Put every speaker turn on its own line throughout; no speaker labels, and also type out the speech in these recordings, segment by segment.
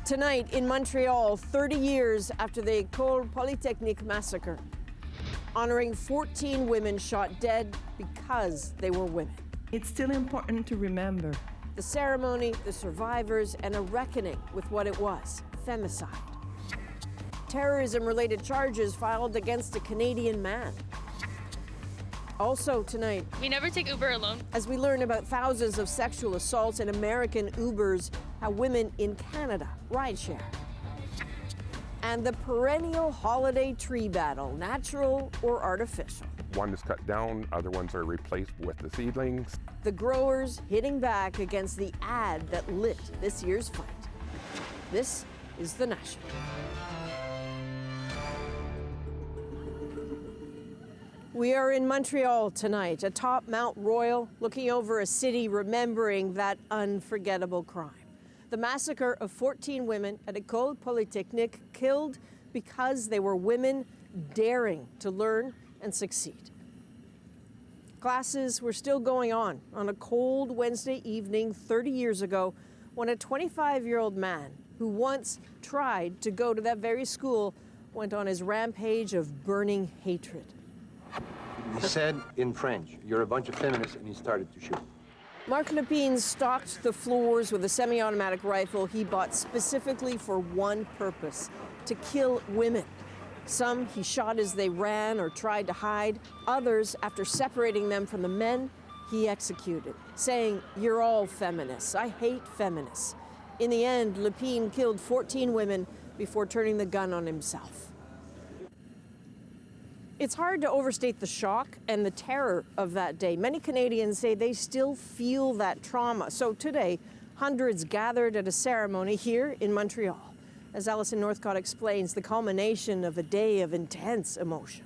Tonight in Montreal, 30 years after the Polytechnique Massacre, honoring 14 women shot dead because they were women.
It's still important to remember.
The ceremony, the survivors, and a reckoning with what it was, femicide. Terrorism-related charges filed against a Canadian man. Also tonight,
we never take Uber alone.
As we learn about thousands of sexual assaults in American Ubers, how women in Canada rideshare. And the perennial holiday tree battle, natural or artificial.
One is cut down, other ones are replaced with the seedlings.
The growers hitting back against the ad that lit this year's fight. This is The National. We are in Montreal tonight, atop Mount Royal, looking over a city remembering that unforgettable crime. The massacre of 14 women at École Polytechnique, killed because they were women daring to learn and succeed. Classes were still going on a cold Wednesday evening 30 years ago when a 25-year-old man who once tried to go to that very school went on his rampage of burning hatred.
He said in French, "You're a bunch of feminists," and he started to shoot.
Marc Lépine stalked the floors with a semi-automatic rifle he bought specifically for one purpose, to kill women. Some he shot as they ran or tried to hide. Others, after separating them from the men, he executed, saying, "You're all feminists. I hate feminists." In the end, Lépine killed 14 women before turning the gun on himself. It's hard to overstate the shock and the terror of that day. Many Canadians say they still feel that trauma. So today, hundreds gathered at a ceremony here in Montreal. As Alison Northcott explains, the culmination of a day of intense emotion.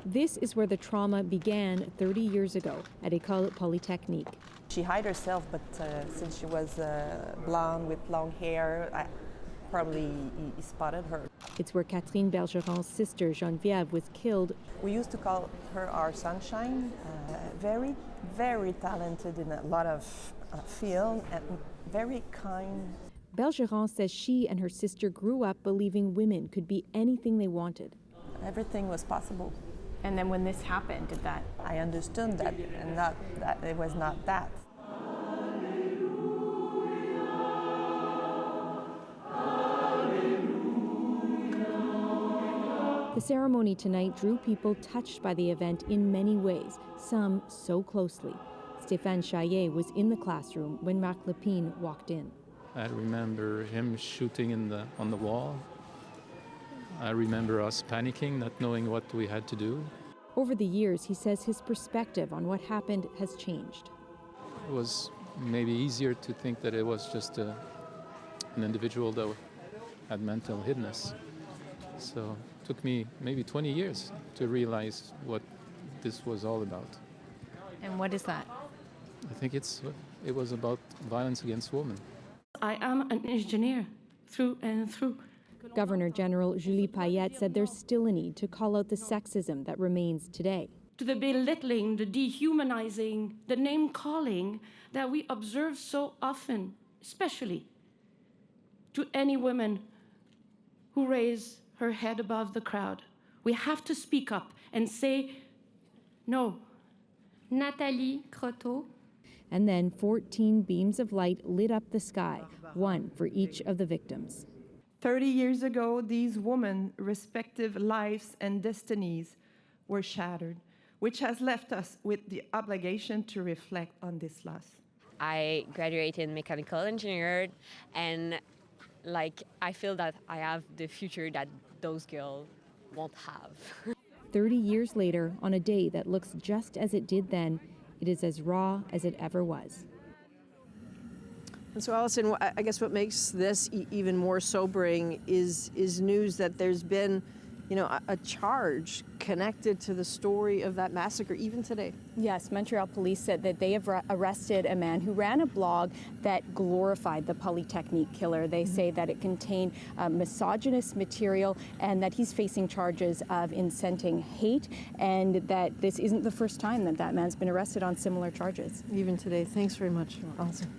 This is where the trauma began 30 years ago at École Polytechnique.
She hid herself, but since she was blonde with long hair, probably he spotted her.
It's where Catherine Bergeron's sister Geneviève was killed.
We used to call her our sunshine. Very, very talented in a lot of film and very kind.
Bergeron says she and her sister grew up believing women could be anything they wanted.
Everything was possible.
And then when this happened, did that?
I understood that, and not that it was not that.
The ceremony tonight drew people touched by the event in many ways, some so closely. Stéphane Chaillet was in the classroom when Marc Lépine walked in.
I remember him shooting on the wall. I remember us panicking, not knowing what we had to do.
Over the years, he says his perspective on what happened has changed.
It was maybe easier to think that it was just an individual that had mental illness. So it took me maybe 20 years to realize what this was all about.
And what is that?
I think it was about violence against women.
I am an engineer through and through.
Governor General Julie Payette said there's still a need to call out the sexism that remains today.
To the belittling, the dehumanizing, the name-calling that we observe so often, especially to any woman who raise her head above the crowd. We have to speak up and say no.
Nathalie Croteau.
And then 14 beams of light lit up the sky, one for each of the victims.
30 years ago, these women's respective lives and destinies were shattered, which has left us with the obligation to reflect on this loss.
I graduated in mechanical engineering, and I feel that I have the future that those girls won't have.
30 years later, on a day that looks just as it did then, it is as raw as it ever was.
And so, Alison, I guess what makes this even more sobering is news that there's been, a charge connected to the story of that massacre, even today.
Yes, Montreal police said that they have arrested a man who ran a blog that glorified the Polytechnique killer. They say that it contained misogynist material and that he's facing charges of inciting hate, and that this isn't the first time that man's been arrested on similar charges.
Even today. Thanks very much, Alison.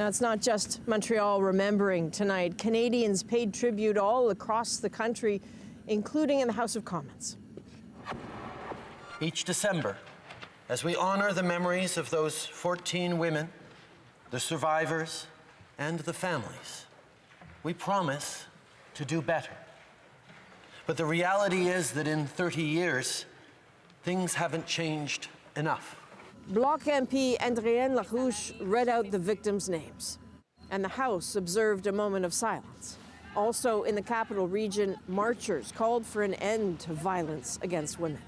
Now, it's not just Montreal remembering tonight. Canadians paid tribute all across the country, including in the House of Commons.
Each December, as we honor the memories of those 14 women, the survivors, and the families, we promise to do better. But the reality is that in 30 years, things haven't changed enough.
Bloc MP Andréenne Larouche read out the victims' names, and the House observed a moment of silence. Also in the capital region, marchers called for an end to violence against women,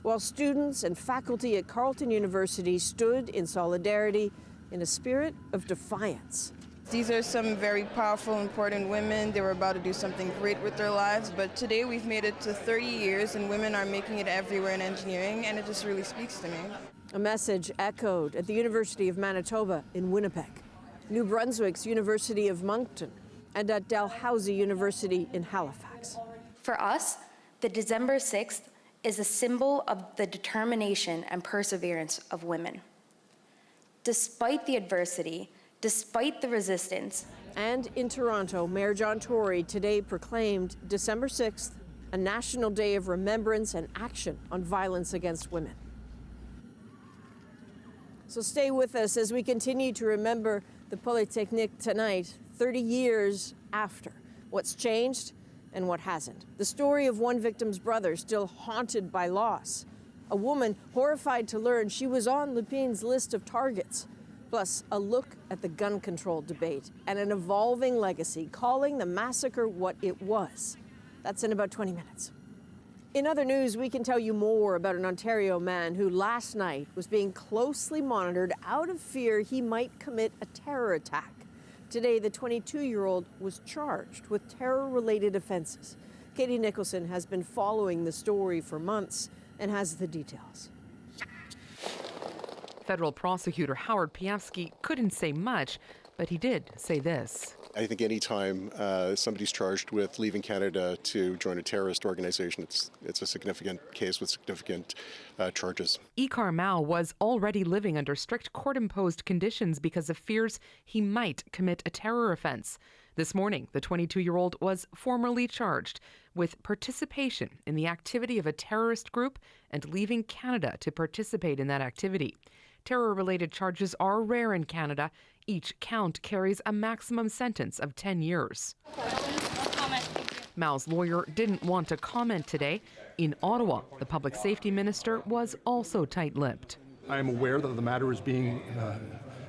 while students and faculty at Carleton University stood in solidarity in a spirit of defiance.
These are some very powerful, important women. They were about to do something great with their lives, but today we've made it to 30 years and women are making it everywhere in engineering, and it just really speaks to me.
A message echoed at the University of Manitoba in Winnipeg, New Brunswick's University of Moncton, and at Dalhousie University in Halifax.
For us, the December 6th is a symbol of the determination and perseverance of women. Despite the adversity, despite the resistance.
And in Toronto, Mayor John Tory today proclaimed December 6th a national day of remembrance and action on violence against women. So stay with us as we continue to remember the Polytechnique tonight, 30 years after. What's changed and what hasn't. The story of one victim's brother still haunted by loss. A woman horrified to learn she was on Lupin's list of targets. Plus, a look at the gun control debate and an evolving legacy calling the massacre what it was. That's in about 20 minutes. In other news, we can tell you more about an Ontario man who last night was being closely monitored out of fear he might commit a terror attack. Today, the 22-year-old was charged with terror-related offenses. Katie Nicholson has been following the story for months and has the details.
Federal prosecutor Howard Piewski couldn't say much, but he did say this.
I think any time somebody's charged with leaving Canada to join a terrorist organization, it's a significant case with significant charges.
Ikar Mao was already living under strict court-imposed conditions because of fears he might commit a terror offense. This morning, the 22-year-old was formally charged with participation in the activity of a terrorist group and leaving Canada to participate in that activity. Terror-related charges are rare in Canada. Each count carries a maximum sentence of 10 years. Mao's lawyer didn't want to comment today. In Ottawa, the public safety minister was also tight-lipped.
I am aware that the matter is being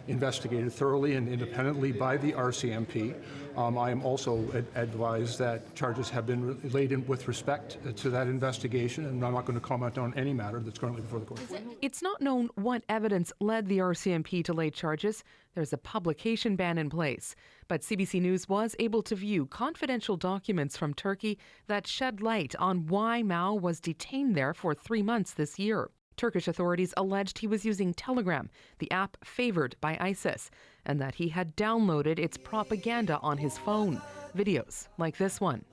investigated thoroughly and independently by the RCMP. I am also advised that charges have been laid in with respect to that investigation, and I'm not going to comment on any matter that's currently before the court.
It's not known what evidence led the RCMP to lay charges. There's a publication ban in place. But CBC News was able to view confidential documents from Turkey that shed light on why Mao was detained there for 3 months this year. Turkish authorities alleged he was using Telegram, the app favored by ISIS, and that he had downloaded its propaganda on his phone, videos like this one.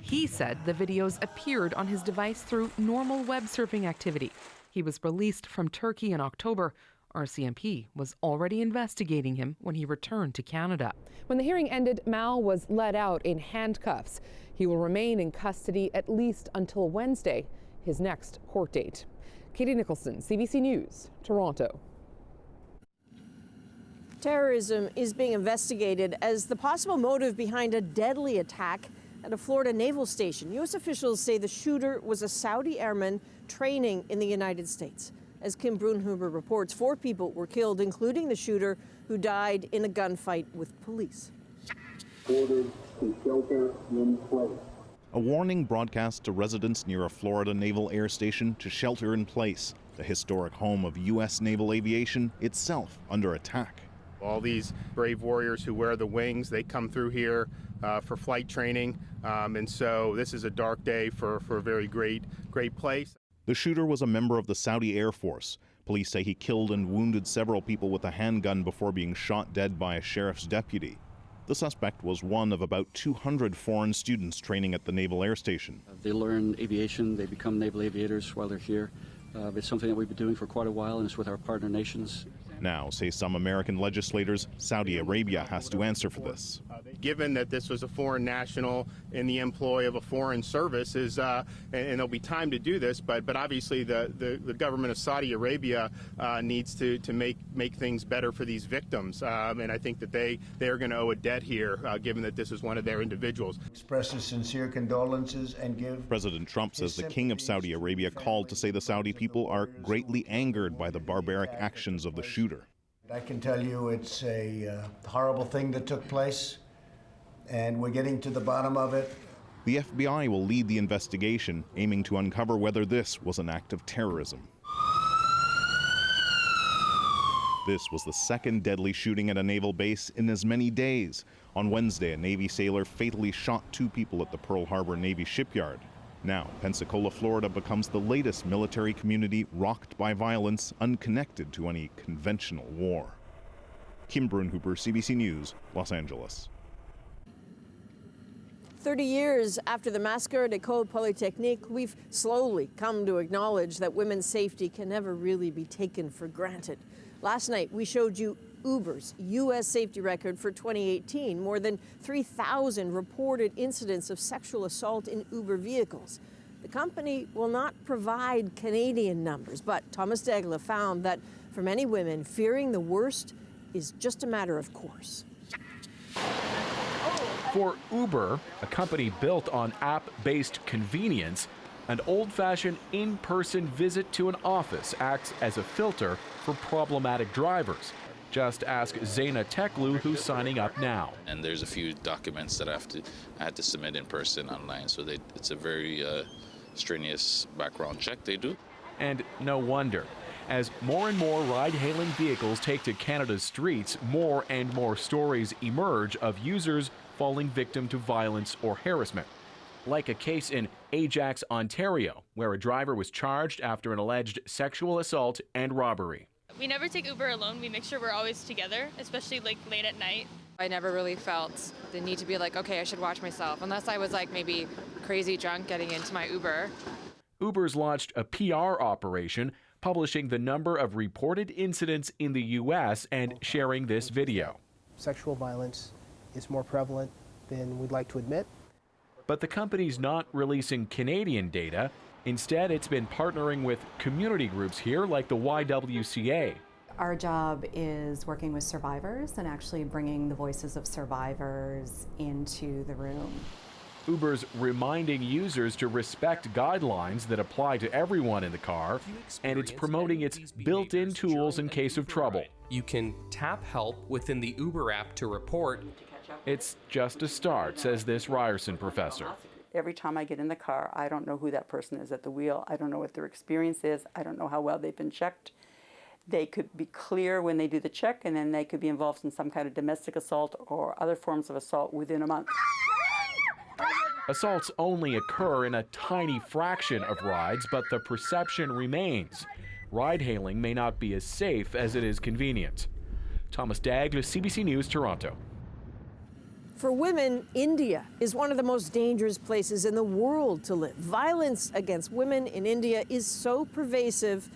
He said the videos appeared on his device through normal web surfing activity. He was released from Turkey in October. RCMP was already investigating him when he returned to Canada. When the hearing ended, Mao was let out in handcuffs. He will remain in custody at least until Wednesday, his next court date. Katie Nicholson, CBC News, Toronto.
Terrorism is being investigated as the possible motive behind a deadly attack at a Florida naval station. U.S. officials say the shooter was a Saudi airman training in the United States. As Kim Brunhuber reports, 4 people were killed, including the shooter who died in a gunfight with police.
Ordered to shelter in place.
A warning broadcast to residents near a Florida naval air station to shelter in place, the historic home of U.S. naval aviation itself under attack.
All these brave warriors who wear the wings, they come through here for flight training, and so this is a dark day for a very great place.
The shooter was a member of the Saudi Air Force. Police say he killed and wounded several people with a handgun before being shot dead by a sheriff's deputy. The suspect was one of about 200 foreign students training at the Naval Air Station.
They learn aviation, they become naval aviators while they're here. It's something that we've been doing for quite a while, and it's with our partner nations.
Now, say some American legislators, Saudi Arabia has to answer for this.
Given that this was a foreign national in the employ of a foreign service, and there'll be time to do this, but obviously the government of Saudi Arabia needs to make things better for these victims, and I think that they are going to owe a debt here, given that this is one of their individuals.
Expresses sincere condolences and give.
President Trump says the King of Saudi Arabia called to say the Saudi people are greatly angered by the barbaric actions of the shooter.
I can tell you it's a horrible thing that took place, and we're getting to the bottom of it.
The FBI will lead the investigation, aiming to uncover whether this was an act of terrorism. This was the second deadly shooting at a naval base in as many days. On Wednesday, a Navy sailor fatally shot 2 people at the Pearl Harbor Navy shipyard. Now, Pensacola, Florida becomes the latest military community rocked by violence unconnected to any conventional war. Kim Brunhuber, CBC News, Los Angeles.
30 years after the massacre at École Polytechnique, we've slowly come to acknowledge that women's safety can never really be taken for granted. Last night, we showed you Uber's U.S. safety record for 2018, more than 3,000 reported incidents of sexual assault in Uber vehicles. The company will not provide Canadian numbers, but Thomas Degla found that for many women, fearing the worst is just a matter of course.
For Uber, a company built on app-based convenience, an old-fashioned in-person visit to an office acts as a filter for problematic drivers. Just ask Zaina Teklu, who's signing up now.
And there's a few documents that I had to submit in person online, so it's a very strenuous background check they do.
And no wonder. As more and more ride-hailing vehicles take to Canada's streets, more and more stories emerge of users falling victim to violence or harassment. Like a case in Ajax, Ontario, where a driver was charged after an alleged sexual assault and robbery.
We never take Uber alone. We make sure we're always together, especially like late at night.
I never really felt the need to be like, okay, I should watch myself, unless I was like maybe crazy drunk getting into my Uber.
Uber's launched a PR operation, publishing the number of reported incidents in the U.S. and sharing this video.
Sexual violence is more prevalent than we'd like to admit.
But the company's not releasing Canadian data. Instead, it's been partnering with community groups here like the YWCA.
Our job is working with survivors and actually bringing the voices of survivors into the room.
Uber's reminding users to respect guidelines that apply to everyone in the car, and it's promoting its built-in tools in case of trouble.
You can tap help within the Uber app to report.
It's just a start, says this Ryerson professor.
Every time I get in the car, I don't know who that person is at the wheel. I don't know what their experience is. I don't know how well they've been checked. They could be clear when they do the check, and then they could be involved in some kind of domestic assault or other forms of assault within a month.
Assaults only occur in a tiny fraction of rides, but the perception remains. Ride-hailing may not be as safe as it is convenient. Thomas Dagler, CBC News, Toronto.
For women, India is one of the most dangerous places in the world to live. Violence against women in India is so pervasive,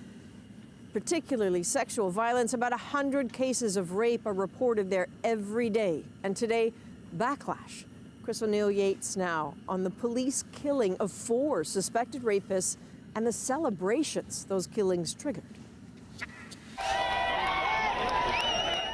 particularly sexual violence. About 100 cases of rape are reported there every day. And today, backlash. Chris O'Neill Yates now on the police killing of 4 suspected rapists and the celebrations those killings triggered.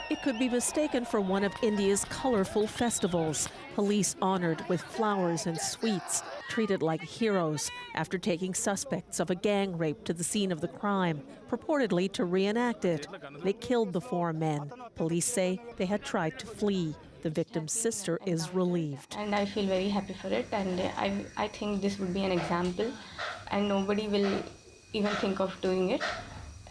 It could be mistaken for one of India's colorful festivals. Police honored with flowers and sweets, treated like heroes after taking suspects of a gang rape to the scene of the crime, purportedly to reenact it. They killed the 4 men. Police say they had tried to flee. The victim's sister is relieved.
And I feel very happy for it, and I think this would be an example, and nobody will even think of doing it.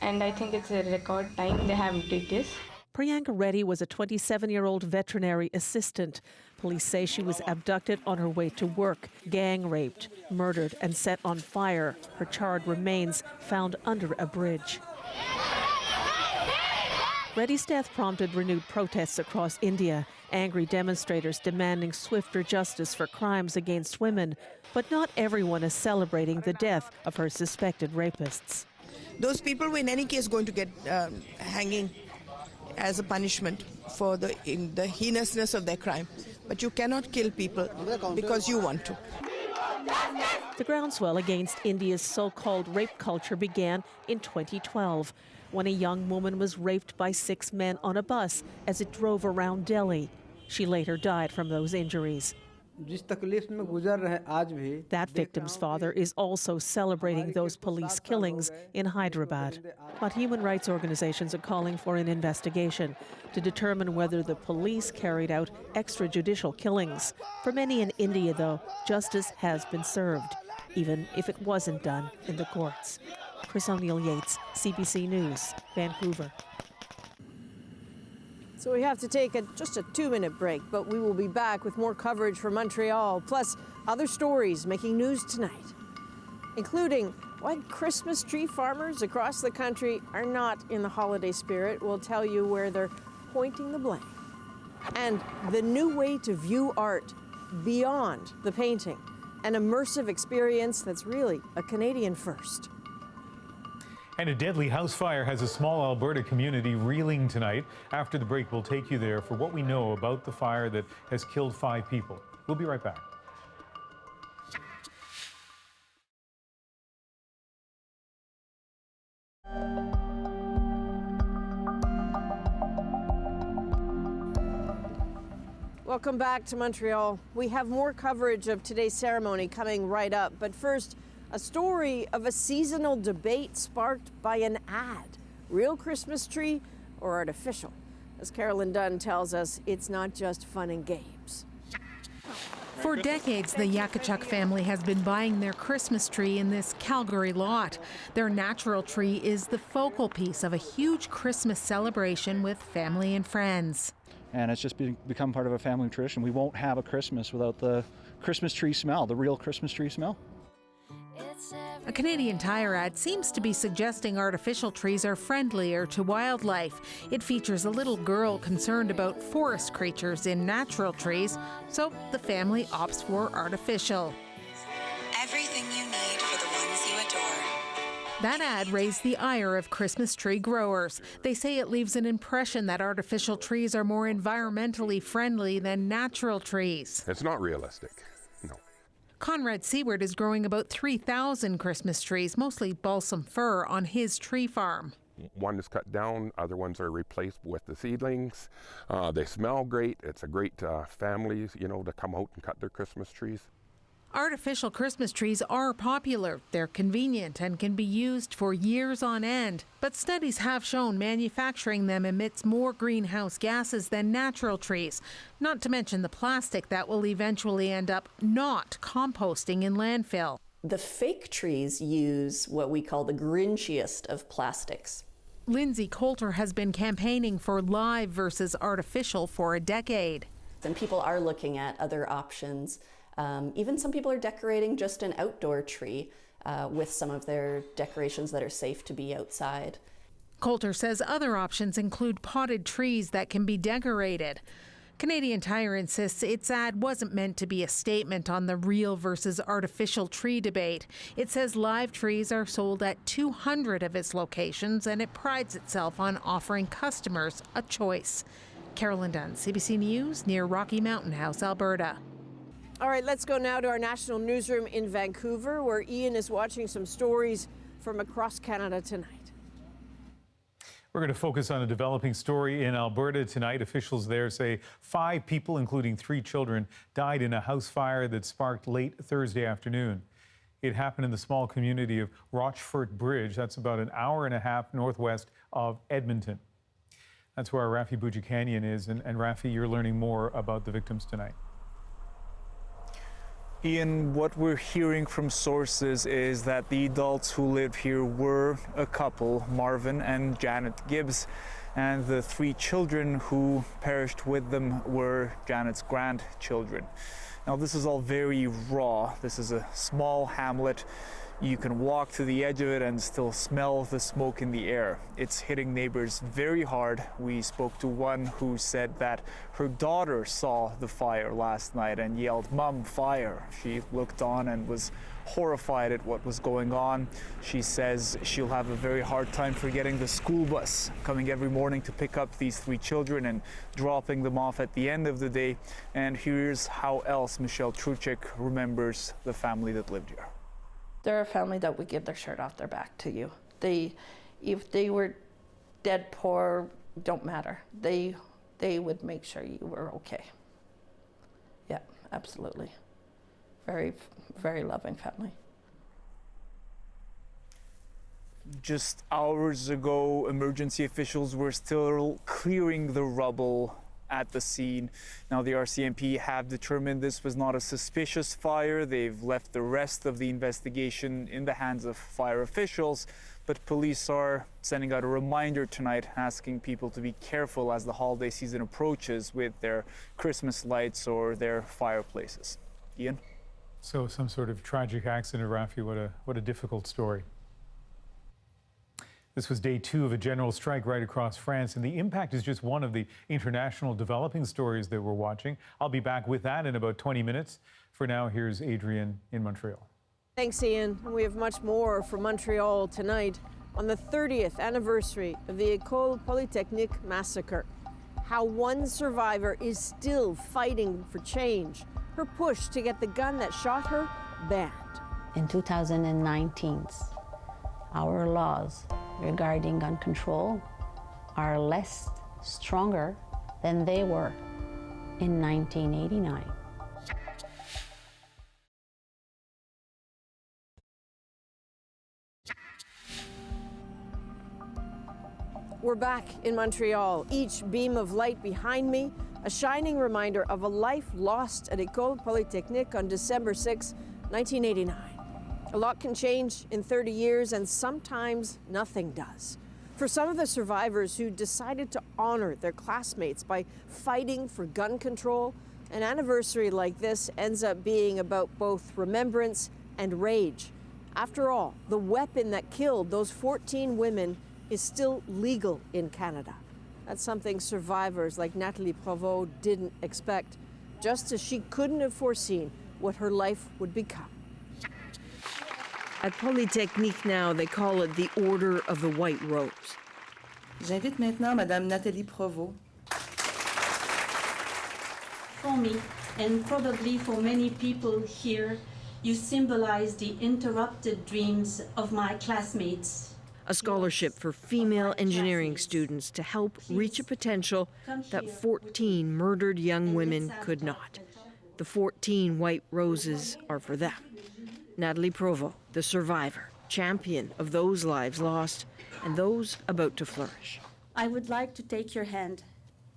And I think it's a record time they have did this.
Priyanka Reddy was a 27-year-old veterinary assistant. Police say she was abducted on her way to work, gang raped, murdered, and set on fire. Her charred remains found under a bridge. Reddy's death prompted renewed protests across India. Angry demonstrators demanding swifter justice for crimes against women. But not everyone is celebrating the death of her suspected rapists.
Those people were in any case going to get hanging.
as a punishment for the heinousness of their crime. But you cannot kill people because you want to.
The groundswell against India's so-called rape culture began in 2012, when a young woman was raped by 6 men on a bus as it drove around Delhi. She later died from those injuries. That victim's father is also celebrating those police killings in Hyderabad. But human rights organizations are calling for an investigation to determine whether the police carried out extrajudicial killings. For many in India, though, justice has been served, even if it wasn't done in the courts. Chris O'Neill Yates, CBC News, Vancouver.
So we have to take just a 2-minute break, but we will be back with more coverage from Montreal, plus other stories making news tonight, including why Christmas tree farmers across the country are not in the holiday spirit. We'll tell you where they're pointing the blame. And the new way to view art beyond the painting, an immersive experience that's really a Canadian first.
And a deadly house fire has a small Alberta community reeling tonight. After the break, we'll take you there for what we know about the fire that has killed 5 people. We'll be right back.
Welcome back to Montreal. We have more coverage of today's ceremony coming right up, but first, a story of a seasonal debate sparked by an ad. Real Christmas tree or artificial? As Carolyn Dunn tells us, it's not just fun and games.
For decades, the Yakachuk family has been buying their Christmas tree in this Calgary lot. Their natural tree is the focal piece of a huge Christmas celebration with family and friends.
And it's just become part of a family tradition. We won't have a Christmas without the Christmas tree smell, the real Christmas tree smell.
A Canadian Tire ad seems to be suggesting artificial trees are friendlier to wildlife. It features a little girl concerned about forest creatures in natural trees, so the family opts for artificial.
Everything you need for the ones you adore.
That ad raised the ire of Christmas tree growers. They say it leaves an impression that artificial trees are more environmentally friendly than natural trees.
It's not realistic.
Conrad Seward is growing about 3,000 Christmas trees, mostly balsam fir, on his tree farm.
One is cut down, other ones are replaced with the seedlings. They smell great. It's a great families, to come out and cut their Christmas trees.
Artificial Christmas trees are popular. They're convenient and can be used for years on end. But studies have shown manufacturing them emits more greenhouse gases than natural trees, not to mention the plastic that will eventually end up not composting in landfill.
The fake trees use what we call the grinchiest of plastics.
Lindsay Coulter has been campaigning for live versus artificial for a decade.
And people are looking at other options. Even some people are decorating just an outdoor tree with some of their decorations that are safe to be outside.
Coulter says other options include potted trees that can be decorated. Canadian Tire insists its ad wasn't meant to be a statement on the real versus artificial tree debate. It says live trees are sold at 200 of its locations, and it prides itself on offering customers a choice. Carolyn Dunn, CBC News, near Rocky Mountain House, Alberta.
All right, let's go now to our national newsroom in Vancouver, where Ian is watching some stories from across Canada tonight.
We're going to focus on a developing story in Alberta tonight. Officials there say 5 people, including 3 children, died in a house fire that sparked late Thursday afternoon. It happened in the small community of Rochfort Bridge. That's about an hour and a half northwest of Edmonton. That's where our Rafi Boudjikanian is. And Rafi, you're learning more about the victims tonight.
Ian, what we're hearing from sources is that the adults who lived here were a couple, Marvin and Janet Gibbs, and the 3 children who perished with them were Janet's grandchildren. Now, this is all very raw. This is a small hamlet You can walk to the edge of it and still smell the smoke in the air. It's hitting neighbors very hard. We spoke to one who said that her daughter saw the fire last night and yelled, "Mom, fire!" She looked on and was horrified at what was going on. She says she'll have a very hard time forgetting the school bus coming every morning to pick up these 3 children and dropping them off at the end of the day. And here's how else Michelle Truchek remembers the family that lived here.
They're a family that would give their shirt off their back to you. If they were dead poor, don't matter. They would make sure you were okay. Yeah, absolutely. Very, very loving family.
Just hours ago, emergency officials were still clearing the rubble at the scene. Now the RCMP have determined this was not a suspicious fire. They've left the rest of the investigation in the hands of fire officials, but police are sending out a reminder tonight asking people to be careful as the holiday season approaches with their Christmas lights or their fireplaces. Ian?
So some sort of tragic accident, Rafi. What a difficult story. This was day 2 of a general strike right across France, and the impact is just one of the international developing stories that we're watching. I'll be back with that in about 20 minutes. For now, here's Adrienne in Montreal.
Thanks, Ian. We have much more from Montreal tonight on the 30th anniversary of the Polytechnique massacre. How one survivor is still fighting for change. Her push to get the gun that shot her banned.
In 2019, our laws regarding gun control are less stronger than they were in 1989.
We're back in Montreal. Each beam of light behind me, a shining reminder of a life lost at École Polytechnique on December 6, 1989. A lot can change in 30 years, and sometimes nothing does. For some of the survivors who decided to honor their classmates by fighting for gun control, an anniversary like this ends up being about both remembrance and rage. After all, the weapon that killed those 14 women is still legal in Canada. That's something survivors like Nathalie Provost didn't expect, just as she couldn't have foreseen what her life would become. At Polytechnique now, they call it the Order of the White Rose.
J'invite maintenant Madame Nathalie Provost.
For me, and probably for many people here, you symbolize the interrupted dreams of my classmates.
A scholarship for female engineering students to help reach a potential that 14 murdered young women could not. The 14 white roses are for them. Nathalie Provost, the survivor, champion of those lives lost and those about to flourish.
I would like to take your hand.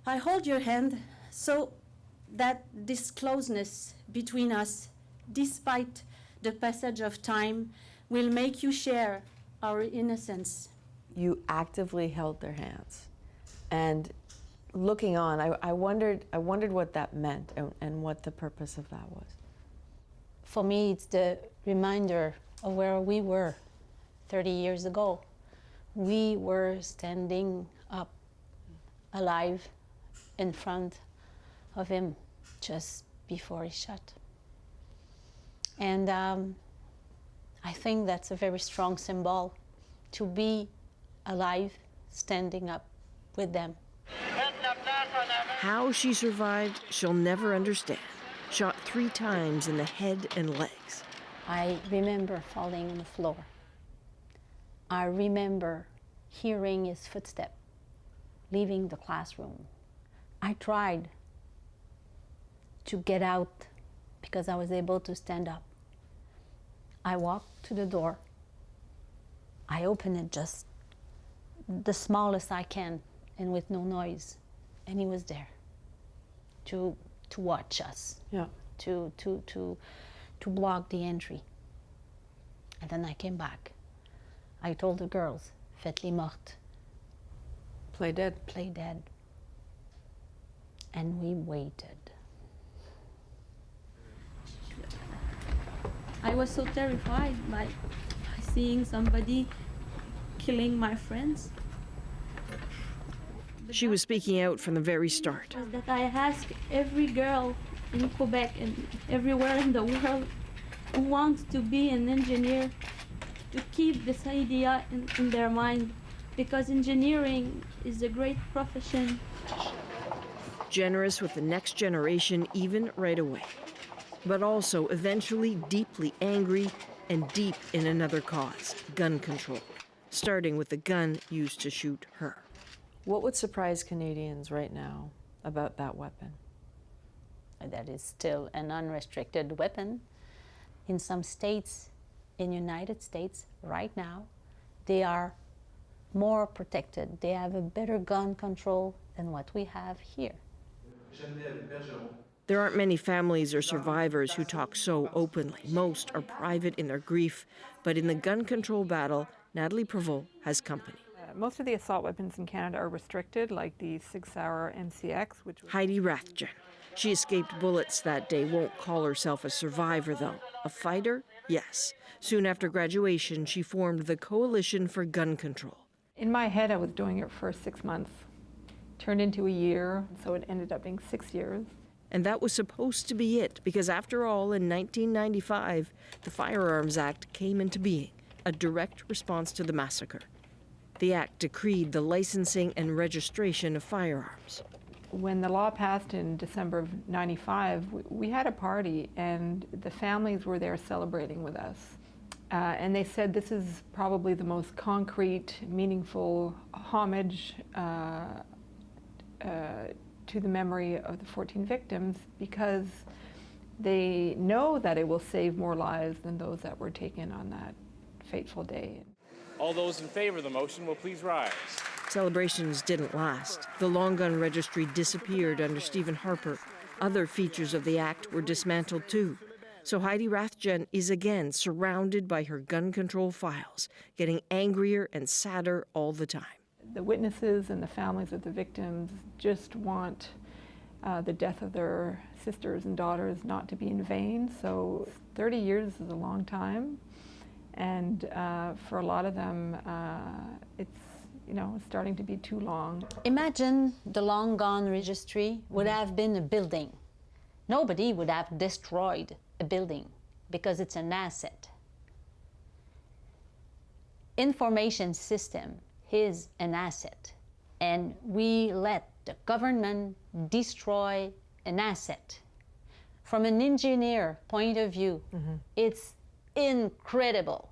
I hold your hand so that this closeness between us, despite the passage of time, will make you share our innocence.
You actively held their hands. And looking on, I wondered what that meant and what the purpose of that was.
For me, it's the reminder of where we were 30 years ago. We were standing up, alive, in front of him just before he shot. And I think that's a very strong symbol, to be alive, standing up with them.
How she survived, she'll never understand. Shot 3 times in the head and legs.
I remember falling on the floor. I remember hearing his footsteps leaving the classroom. I tried to get out because I was able to stand up. I walked to the door. I opened it just the smallest I can and with no noise. And he was there to watch us,
yeah.
to block the entry. And then I came back. I told the girls, faites-les mortes.
Play dead.
Play dead. And we waited.
I was so terrified by
seeing somebody killing my friends.
She was speaking out from the very start.
That I ask every girl in Quebec and everywhere in the world who wants to be an engineer to keep this idea in their mind, because engineering is a great profession.
Generous with the next generation even right away, but also eventually deeply angry and deep in another cause, gun control, starting with the gun used to shoot her.
What would surprise Canadians right now about that weapon?
That is still an unrestricted weapon. In some states, in United States, right now, they are more protected. They have a better gun control than what we have here.
There aren't many families or survivors who talk so openly. Most are private in their grief, but in the gun control battle, Natalie Prevost has company.
Most of the assault weapons in Canada are restricted, like the 6-hour MCX, which was...
Heidi Rathjen. She escaped bullets that day, won't call herself a survivor, though. A fighter? Yes. Soon after graduation, she formed the Coalition for Gun Control.
In my head, I was doing it for 6 months. Turned into a year, so it ended up being 6 years.
And that was supposed to be it, because after all, in 1995, the Firearms Act came into being, a direct response to the massacre. The act decreed the licensing and registration of firearms.
When the law passed in December of '95, we had a party, and the families were there celebrating with us. And they said this is probably the most concrete, meaningful homage to the memory of the 14 victims, because they know that it will save more lives than those that were taken on that fateful day.
All those in favor of the motion will please rise.
Celebrations didn't last. The long gun registry disappeared under Stephen Harper. Other features of the act were dismantled too. So Heidi Rathjen is again surrounded by her gun control files, getting angrier and sadder all the time.
The witnesses and the families of the victims just want the death of their sisters and daughters not to be in vain. So 30 years is a long time. And for a lot of them, it's starting to be too long.
Imagine the long gun registry would have been a building. Nobody would have destroyed a building because it's an asset. Information system is an asset, and we let the government destroy an asset. From an engineer point of view, it's incredible.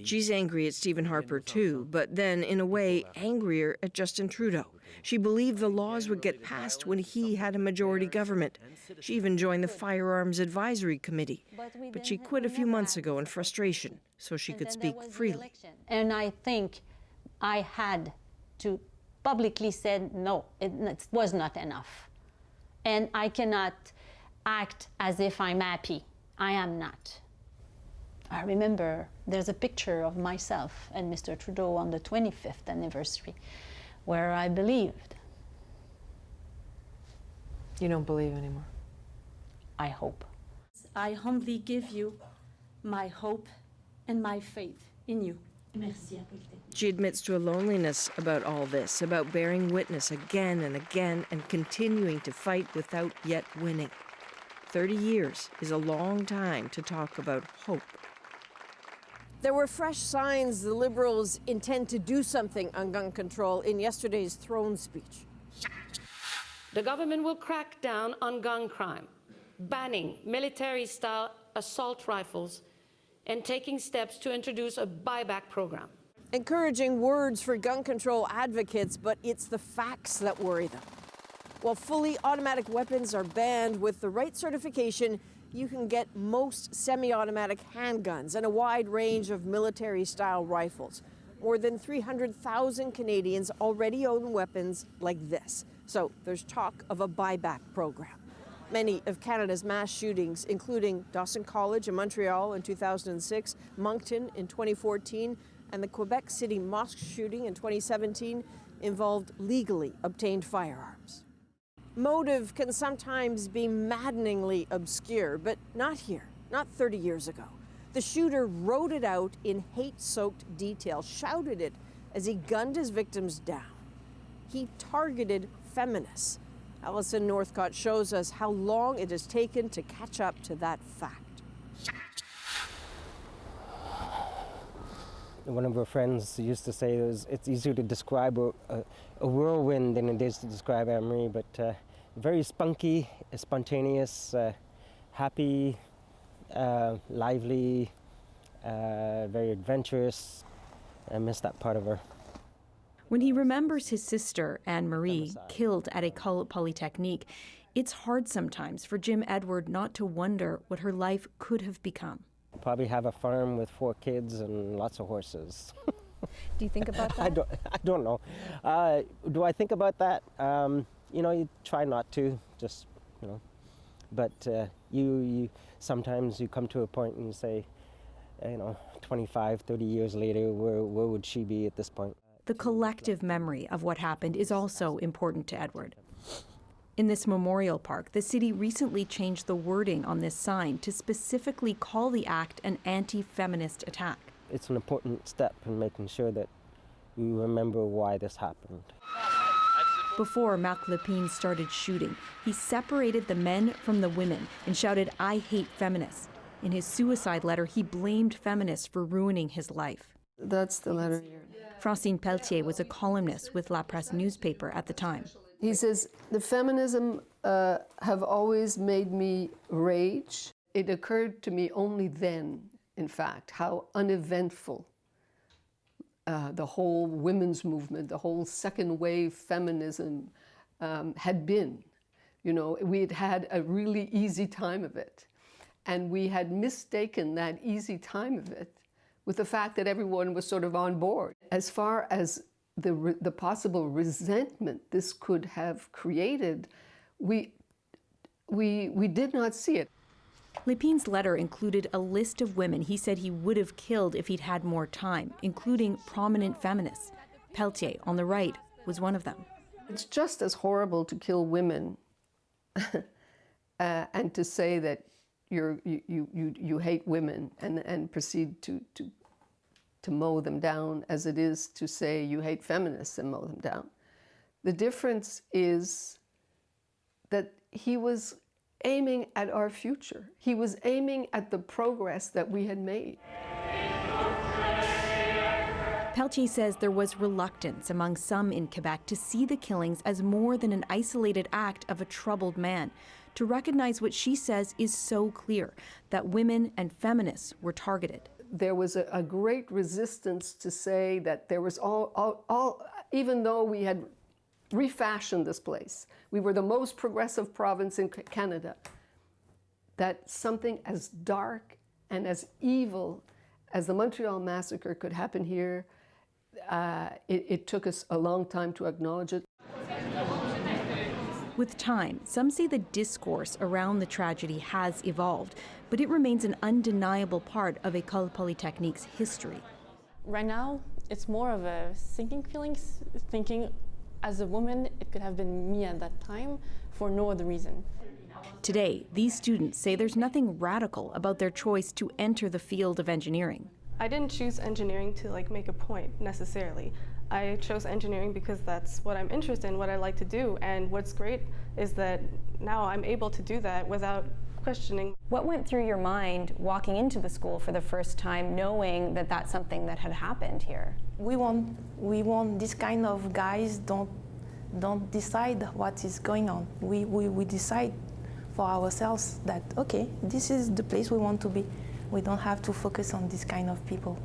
She's angry at Stephen Harper too, but then, in a way, angrier at Justin Trudeau. She believed the laws would get passed when he had a majority government. She even joined the Firearms Advisory Committee, but she quit a few months ago in frustration so she could speak freely.
And I think I had to publicly say no, it was not enough. And I cannot act as if I'm happy. I am not. I remember there's a picture of myself and Mr. Trudeau on the 25th anniversary where I believed.
You don't believe anymore?
I hope.
I humbly give you my hope and my faith in you. Merci à Polytechnique.
She admits to a loneliness about all this, about bearing witness again and again and continuing to fight without yet winning. 30 years is a long time to talk about hope. There were fresh signs the Liberals intend to do something on gun control in yesterday's throne speech.
The government will crack down on gun crime, banning military-style assault rifles and taking steps to introduce a buyback program.
Encouraging words for gun control advocates, but it's the facts that worry them. While fully automatic weapons are banned, with the right certification, you can get most semi-automatic handguns and a wide range of military-style rifles. More than 300,000 Canadians already own weapons like this. So there's talk of a buyback program. Many of Canada's mass shootings, including Dawson College in Montreal in 2006, Moncton in 2014, and the Quebec City mosque shooting in 2017, involved legally obtained firearms. Motive can sometimes be maddeningly obscure, but not here, not 30 years ago. The shooter wrote it out in hate-soaked detail, shouted it as he gunned his victims down. He targeted feminists. Alison Northcott shows us how long it has taken to catch up to that fact.
One of our friends used to say it's easier to describe a whirlwind than it is to describe Anne-Marie, but very spunky, spontaneous, happy, lively, very adventurous. I miss that part of her.
When he remembers his sister, Anne-Marie, killed at École Polytechnique, it's hard sometimes for Jim Edward not to wonder what her life could have become.
Probably have a farm with 4 kids and lots of horses.
Do you think about that?
I don't know. Do I think about that? You know, you try not to, just, you know. But you sometimes you come to a point and you say, you know, 25, 30 years later, where would she be at this point?
The collective memory of what happened is also important to Edward. In this memorial park, the city recently changed the wording on this sign to specifically call the act an anti-feminist attack.
It's an important step in making sure that we remember why this happened.
Before Marc Lépine started shooting, he separated the men from the women and shouted, "I hate feminists." In his suicide letter, he blamed feminists for ruining his life.
That's the letter.
Francine Pelletier was a columnist with La Presse newspaper at the time.
He says, the feminism have always made me rage. It occurred to me only then, in fact, how uneventful the whole women's movement, the whole second wave feminism had been. You know, we had had a really easy time of it. And we had mistaken that easy time of it with the fact that everyone was sort of on board. As far as the possible resentment this could have created, we did not see it.
Lépine's letter included a list of women he said he would have killed if he'd had more time, including prominent feminists. Pelletier, on the right, was one of them.
It's just as horrible to kill women and to say that you hate women and proceed to mow them down as it is to say you hate feminists and mow them down. The difference is that he was aiming at our future. He was aiming at the progress that we had made.
Pelletier says there was reluctance among some in Quebec to see the killings as more than an isolated act of a troubled man, to recognize what she says is so clear, that women and feminists were targeted.
There was a great resistance to say that there was even though we had refashioned this place, we were the most progressive province in Canada, that something as dark and as evil as the Montreal Massacre could happen here. It took us a long time to acknowledge it.
With time, some say the discourse around the tragedy has evolved, but it remains an undeniable part of École Polytechnique's history.
Right now, it's more of a thinking as a woman, it could have been me at that time for no other reason.
Today, these students say there's nothing radical about their choice to enter the field of engineering.
I didn't choose engineering to make a point necessarily. I chose engineering because that's what I'm interested in, what I like to do, and what's great is that now I'm able to do that without questioning.
What went through your mind walking into the school for the first time, knowing that that's something that had happened here?
We want this kind of guys don't decide what is going on. We decide for ourselves that, okay, this is the place we want to be. We don't have to focus on this kind of people.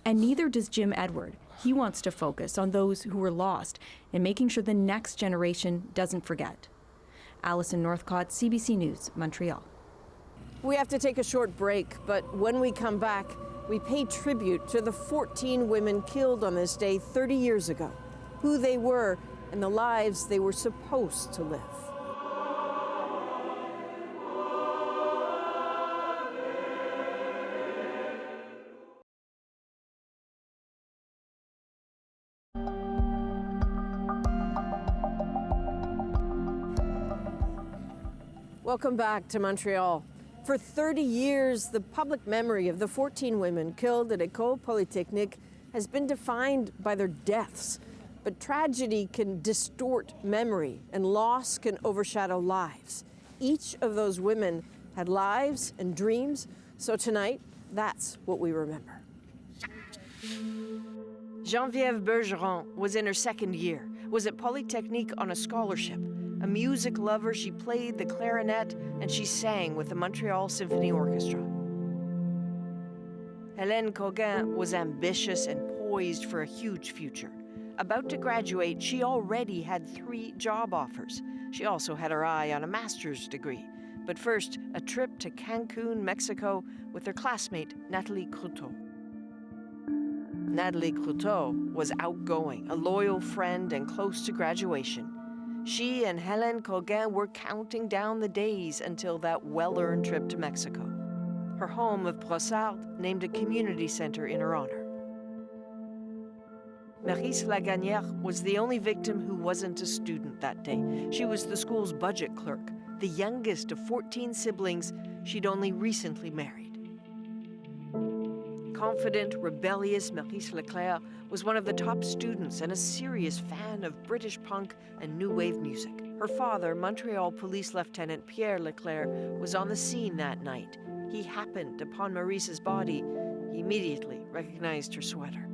And neither does Jim Edward. He wants to focus on those who were lost and making sure the next generation doesn't forget. Alison Northcott, CBC News, Montreal.
We have to take a short break, but when we come back, we pay tribute to the 14 women killed on this day 30 years ago, who they were and the lives they were supposed to live. Welcome back to Montreal. For 30 years, the public memory of the 14 women killed at École Polytechnique has been defined by their deaths. But tragedy can distort memory, and loss can overshadow lives. Each of those women had lives and dreams, so tonight, that's what we remember. Geneviève Bergeron was in her second year, was at Polytechnique on a scholarship. A music lover, she played the clarinet and she sang with the Montreal Symphony Orchestra. Hélène Coguin was ambitious and poised for a huge future. About to graduate, she already had 3 job offers. She also had her eye on a master's degree. But first, a trip to Cancun, Mexico, with her classmate, Nathalie Croteau. Nathalie Croteau was outgoing, a loyal friend, and close to graduation. She and Hélène Coguin were counting down the days until that well-earned trip to Mexico. Her home of Brossard named a community center in her honor. Maryse Lagagnère was the only victim who wasn't a student that day. She was the school's budget clerk, the youngest of 14 siblings. She'd only recently married. Confident, rebellious Maryse Leclerc was one of the top students and a serious fan of British punk and new wave music. Her father, Montreal Police Lieutenant Pierre Leclerc, was on the scene that night. He happened upon Maryse's body. He immediately recognized her sweater.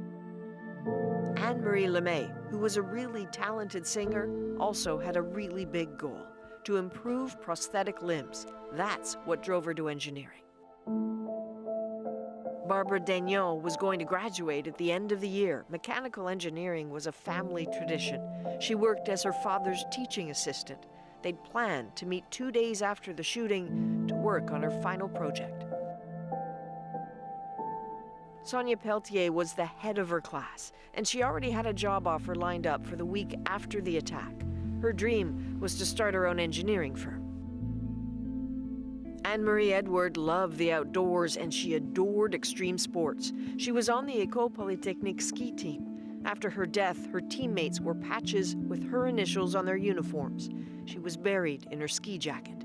Anne-Marie Lemay, who was a really talented singer, also had a really big goal: to improve prosthetic limbs. That's what drove her to engineering. Barbara Daignon was going to graduate at the end of the year. Mechanical engineering was a family tradition. She worked as her father's teaching assistant. They'd planned to meet 2 days after the shooting to work on her final project. Sonia Pelletier was the head of her class, and she already had a job offer lined up for the week after the attack. Her dream was to start her own engineering firm. Anne-Marie Edward loved the outdoors, and she adored extreme sports. She was on the École Polytechnique ski team. After her death, her teammates wore patches with her initials on their uniforms. She was buried in her ski jacket.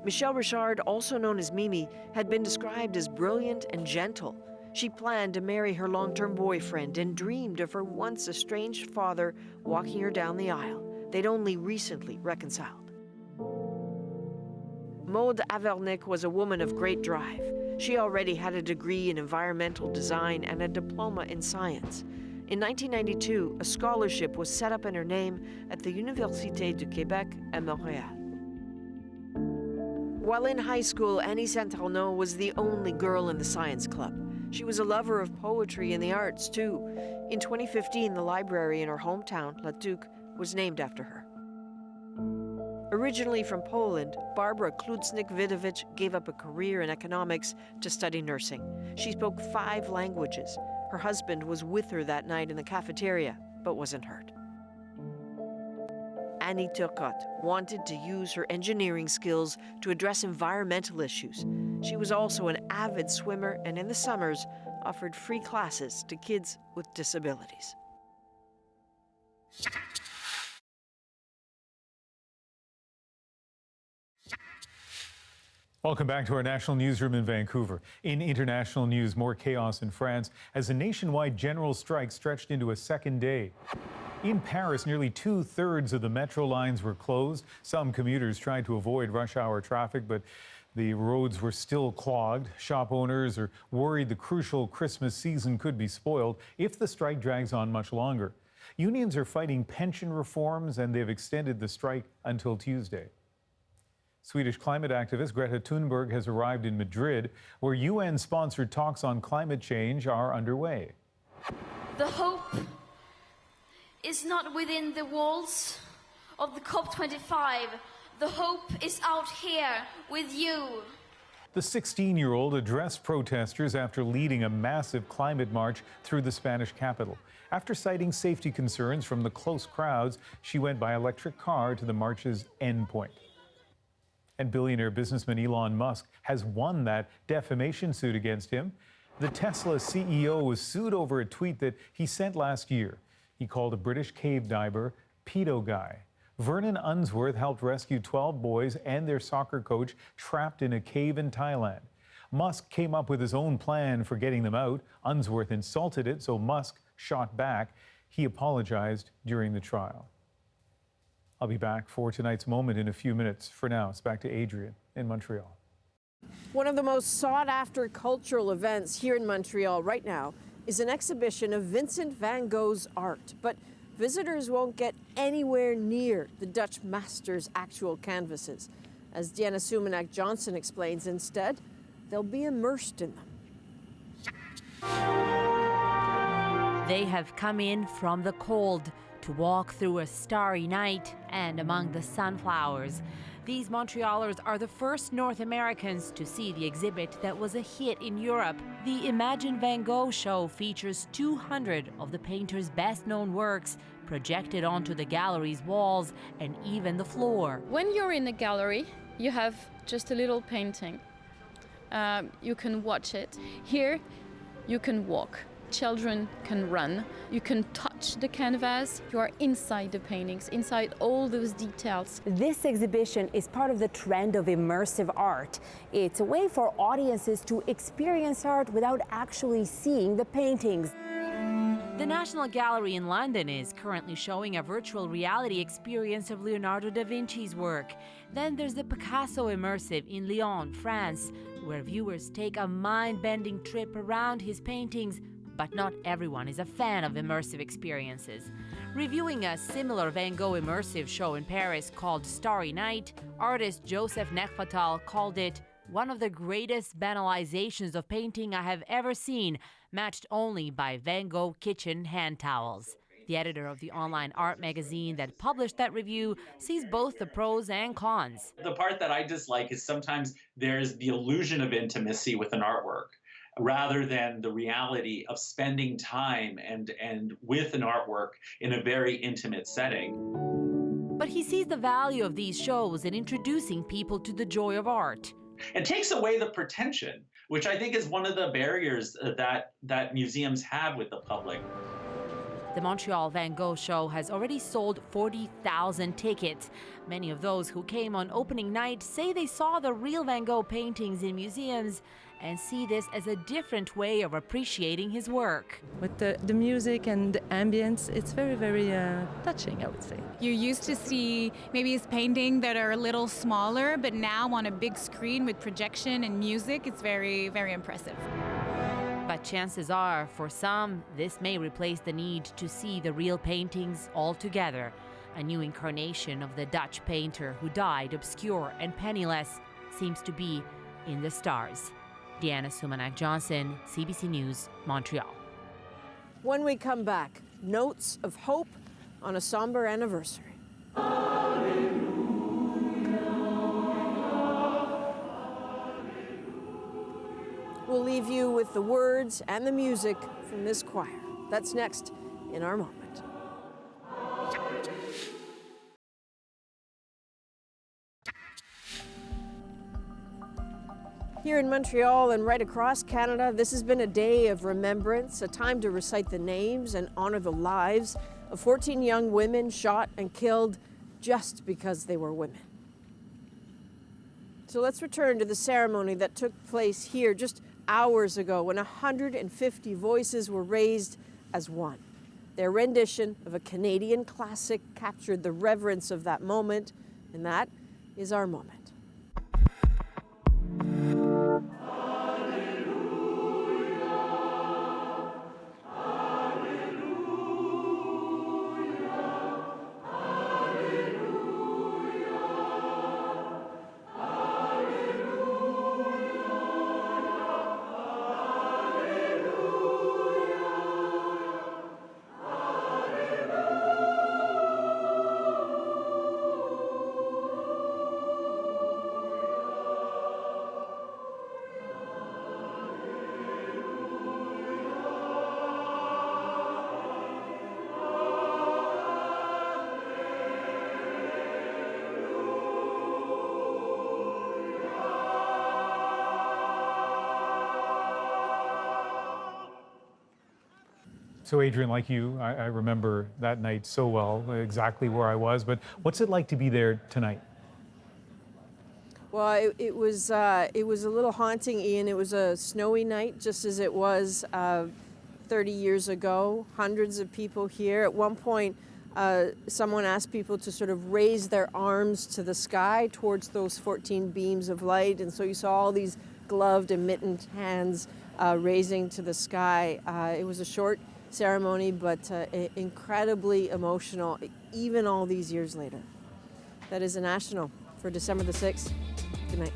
Michelle Richard, also known as Mimi, had been described as brilliant and gentle. She planned to marry her long-term boyfriend and dreamed of her once estranged father walking her down the aisle. They'd only recently reconciled. Maude Avernick was a woman of great drive. She already had a degree in environmental design and a diploma in science. In 1992, a scholarship was set up in her name at the Université du Québec at Montreal. While in high school, Annie Saint-Arnaud was the only girl in the science club. She was a lover of poetry and the arts, too. In 2015, the library in her hometown, La Tuque, was named after her. Originally from Poland, Barbara Klucznik-Widowicz gave up a career in economics to study nursing. She spoke 5 languages. Her husband was with her that night in the cafeteria, but wasn't hurt. Annie Turcotte wanted to use her engineering skills to address environmental issues. She was also an avid swimmer, and in the summers offered free classes to kids with disabilities.
Welcome back to our national newsroom in Vancouver. In international news, more chaos in France as a nationwide general strike stretched into a second day. In Paris, nearly 2/3 of the metro lines were closed. Some commuters tried to avoid rush hour traffic, but the roads were still clogged. Shop owners are worried the crucial Christmas season could be spoiled if the strike drags on much longer. Unions are fighting pension reforms, and they've extended the strike until Tuesday. Swedish climate activist Greta Thunberg has arrived in Madrid, where UN-sponsored talks on climate change are underway.
The hope is not within the walls of the COP25. The hope is out here with you.
The 16-year-old addressed protesters after leading a massive climate march through the Spanish capital. After citing safety concerns from the close crowds, she went by electric car to the march's endpoint. And billionaire businessman Elon Musk has won that defamation suit against him. The Tesla CEO was sued over a tweet that he sent last year. He called a British cave diver pedo guy. Vernon Unsworth helped rescue 12 boys and their soccer coach trapped in a cave in Thailand. Musk came up with his own plan for getting them out. Unsworth insulted it, so Musk shot back. He apologized during the trial. I'll be back for tonight's moment in a few minutes. For now, it's back to Adrian in Montreal.
One of the most sought-after cultural events here in Montreal right now is an exhibition of Vincent van Gogh's art. But visitors won't get anywhere near the Dutch master's actual canvases. As Deanna Sumanak-Johnson explains, instead, they'll be immersed in them.
They have come in from the cold to walk through a starry night and among the sunflowers. These Montrealers are the first North Americans to see the exhibit that was a hit in Europe. The Imagine Van Gogh show features 200 of the painter's best-known works projected onto the gallery's walls and even the floor.
When you're in a gallery, you have just a little painting. You can watch it. Here, you can walk. Children can run. You can touch the canvas. You are inside the paintings, inside all those details.
This exhibition is part of the trend of immersive art. It's a way for audiences to experience art without actually seeing the paintings.
The National Gallery in London is currently showing a virtual reality experience of Leonardo da Vinci's work. Then there's the Picasso Immersive in Lyon, France, where viewers take a mind-bending trip around his paintings. But not everyone is a fan of immersive experiences. Reviewing a similar Van Gogh immersive show in Paris called Starry Night, artist Joseph Nechvatal called it one of the greatest banalizations of painting I have ever seen, matched only by Van Gogh kitchen hand towels. The editor of the online art magazine that published that review sees both the pros and cons.
The part that I dislike is sometimes there's the illusion of intimacy with an artwork, rather than the reality of spending time and with an artwork in a very intimate setting.
But he sees the value of these shows in introducing people to the joy of art.
It takes away the pretension, which I think is one of the barriers that museums have with the public.
The Montreal Van Gogh show has already sold 40,000 tickets. Many of those who came on opening night say they saw the real Van Gogh paintings in museums and see this as a different way of appreciating his work.
With the music and the ambience, it's very, very touching, I would say.
You used to see maybe his painting that are a little smaller, but now on a big screen with projection and music, it's very, very impressive.
But chances are, for some, this may replace the need to see the real paintings altogether. A new incarnation of the Dutch painter who died obscure and penniless seems to be in the stars. Deanna Sumanak-Johnson, CBC News, Montreal.
When we come back, notes of hope on a somber anniversary. We'll leave you with the words and the music from this choir. That's next in our moment. Here in Montreal and right across Canada, this has been a day of remembrance, a time to recite the names and honor the lives of 14 young women shot and killed just because they were women. So let's return to the ceremony that took place here just hours ago when 150 voices were raised as one. Their rendition of a Canadian classic captured the reverence of that moment, and that is our moment.
So Adrian, like you, I remember that night so well, exactly where I was. But what's it like to be there tonight?
Well, it was a little haunting, Ian. It was a snowy night, just as it was 30 years ago. Hundreds of people here. At one point, someone asked people to sort of raise their arms to the sky towards those 14 beams of light, and so you saw all these gloved and mittened hands raising to the sky. It was a short ceremony, but incredibly emotional, even all these years later. That is a national for December the 6th. Good night.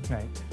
Good night.